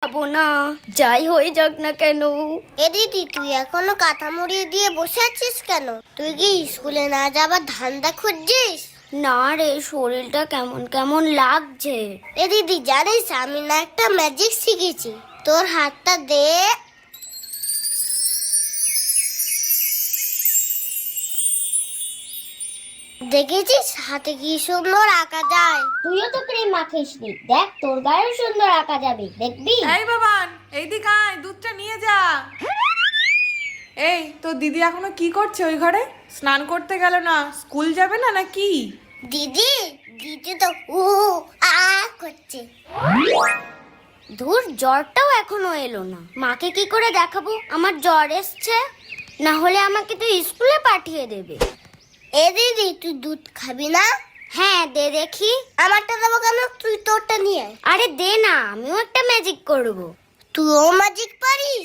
যাবো না, যাই হয়ে যাক না কেন। এ দিদি, তুই এখনো কাঁথা মুড়িয়ে দিয়ে বসে আছিস কেন? তুই কি স্কুলে না যাবার ধান্দা খুঁজছিস? না রে, শরীরটা কেমন কেমন লাগছে। এ দিদি, জানিস আমি না একটা ম্যাজিক শিখেছি। তোর হাতটা দে। দেখেছিস হাতে কি সুন্দর আঁকা যায়? তুইও তো ক্রিম মাখিসনি, দেখ তোর গায়েও সুন্দর আঁকা যাবে, দেখবি? এই বাবান, এইদিকে আয়, দুধটা নিয়ে যা। এই তোর দিদি এখনো কি করছে ওই ঘরে? স্নান করতে গেল না? স্কুল যাবে না নাকি? দিদি, দিদি তো উ আ করছে। ধুর, জ্বরটাও এখনো এলো না। মাকে কি করে দেখাবো আমার জ্বর এসছে? না হলে আমাকে তো স্কুলে পাঠিয়ে দেবে। এ দিদি, তুই দুধ খাবি না? হ্যাঁ, দে দেখি। আমারটা দেবো কেন? তুই তোরটা নিয়ে আয়। আরে দে না, আমিও একটা ম্যাজিক করব। তুইও ম্যাজিক পারিস?